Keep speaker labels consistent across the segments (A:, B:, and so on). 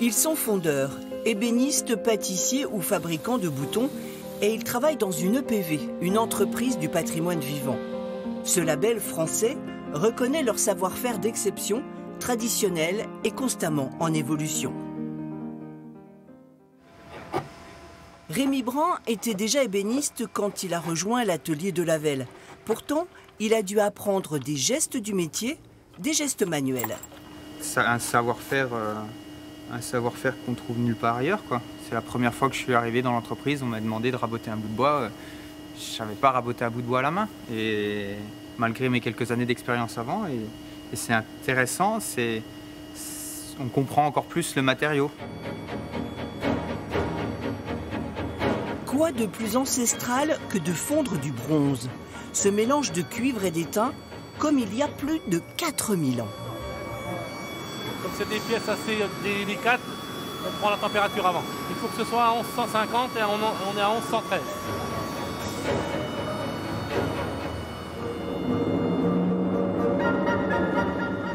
A: Ils sont fondeurs, ébénistes, pâtissiers ou fabricants de boutons et ils travaillent dans une EPV, une entreprise du patrimoine vivant. Ce label français reconnaît leur savoir-faire d'exception, traditionnel et constamment en évolution. Rémi Brand était déjà ébéniste quand il a rejoint l'atelier de Lavelle. Pourtant, il a dû apprendre des gestes du métier, des gestes manuels.
B: C'est un savoir-faire qu'on trouve nulle part ailleurs, quoi. C'est la première fois que je suis arrivé dans l'entreprise, on m'a demandé de raboter un bout de bois. Je ne savais pas raboter un bout de bois à la main. Et malgré mes quelques années d'expérience avant, et c'est intéressant, on comprend encore plus le matériau.
A: Quoi de plus ancestral que de fondre du bronze? Ce mélange de cuivre et d'étain, comme il y a plus de 4000 ans.
C: Comme c'est des pièces assez délicates, on prend la température avant. Il faut que ce soit à 1150 et on est à 1113.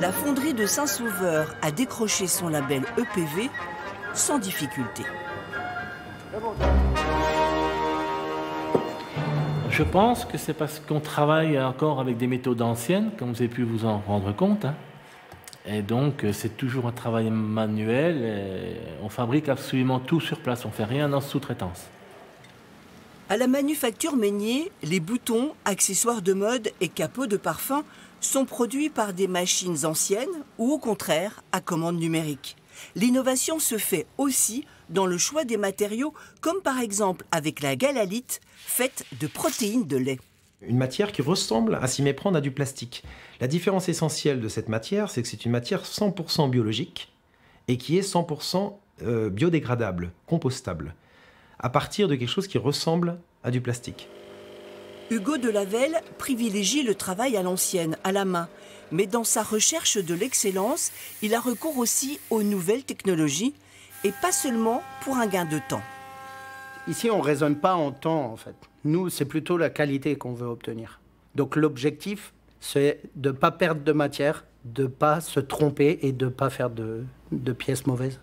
A: La fonderie de Saint-Sauveur a décroché son label EPV sans difficulté.
C: Je pense que c'est parce qu'on travaille encore avec des méthodes anciennes, comme vous avez pu vous en rendre compte. Et donc, c'est toujours un travail manuel. On fabrique absolument tout sur place, on ne fait rien en sous-traitance.
A: À la manufacture Meignier, les boutons, accessoires de mode et capots de parfum sont produits par des machines anciennes ou au contraire à commande numérique. L'innovation se fait aussi dans le choix des matériaux, comme par exemple avec la galalite, faite de protéines de lait.
D: Une matière qui ressemble à s'y méprendre à du plastique. La différence essentielle de cette matière, c'est que c'est une matière 100% biologique et qui est 100% biodégradable, compostable, à partir de quelque chose qui ressemble à du plastique.
A: Hugo de Lavelle privilégie le travail à l'ancienne, à la main. Mais dans sa recherche de l'excellence, il a recours aussi aux nouvelles technologies et pas seulement pour un gain de temps.
E: Ici, on ne raisonne pas en temps, en fait. Nous, c'est plutôt la qualité qu'on veut obtenir. Donc l'objectif, c'est de ne pas perdre de matière, de ne pas se tromper et de ne pas faire de pièces mauvaises.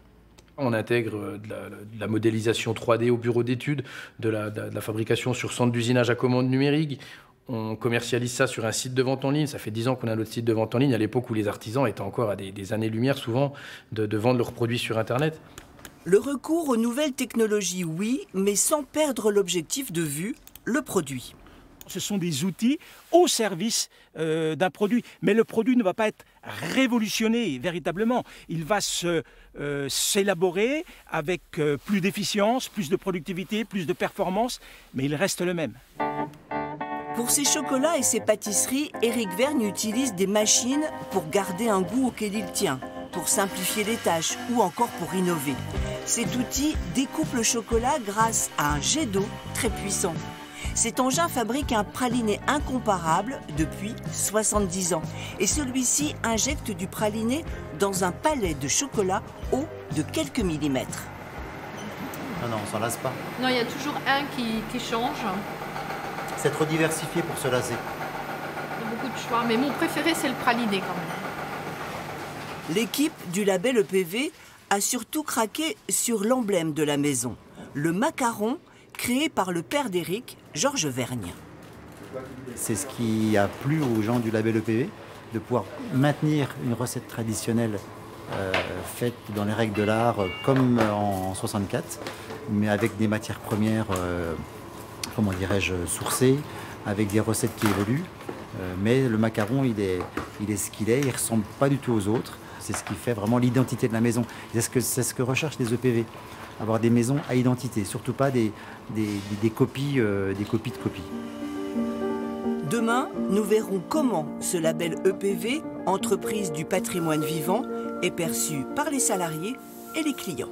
F: On intègre de la modélisation 3D au bureau d'études, de la fabrication sur centre d'usinage à commande numérique. On commercialise ça sur un site de vente en ligne. Ça fait 10 ans qu'on a notre site de vente en ligne, à l'époque où les artisans étaient encore à des années-lumière, souvent, de vendre leurs produits sur Internet.
A: Le recours aux nouvelles technologies, oui, mais sans perdre l'objectif de vue, le produit.
G: Ce sont des outils au service d'un produit. Mais le produit ne va pas être révolutionné véritablement. Il va s'élaborer avec plus d'efficience, plus de productivité, plus de performance, mais il reste le même.
A: Pour ses chocolats et ses pâtisseries, Éric Vergne utilise des machines pour garder un goût auquel il tient, pour simplifier les tâches ou encore pour innover. Cet outil découpe le chocolat grâce à un jet d'eau très puissant. Cet engin fabrique un praliné incomparable depuis 70 ans. Et celui-ci injecte du praliné dans un palais de chocolat haut de quelques millimètres.
H: Non, on s'en lasse pas.
I: Non, il y a toujours un qui change.
H: C'est trop diversifié pour se lasser.
I: Il y a beaucoup de choix, mais mon préféré, c'est le praliné quand même.
A: L'équipe du label EPV a surtout craqué sur l'emblème de la maison, le macaron créé par le père d'Éric, Georges Vergne.
H: C'est ce qui a plu aux gens du label EPV, de pouvoir maintenir une recette traditionnelle faite dans les règles de l'art comme en 64, mais avec des matières premières, comment dirais-je, sourcées, avec des recettes qui évoluent. Mais le macaron, il est ce qu'il est, il ne ressemble pas du tout aux autres. C'est ce qui fait vraiment l'identité de la maison. C'est ce que recherchent les EPV. Avoir des maisons à identité, surtout pas des copies de copies.
A: Demain, nous verrons comment ce label EPV, entreprise du patrimoine vivant, est perçu par les salariés et les clients.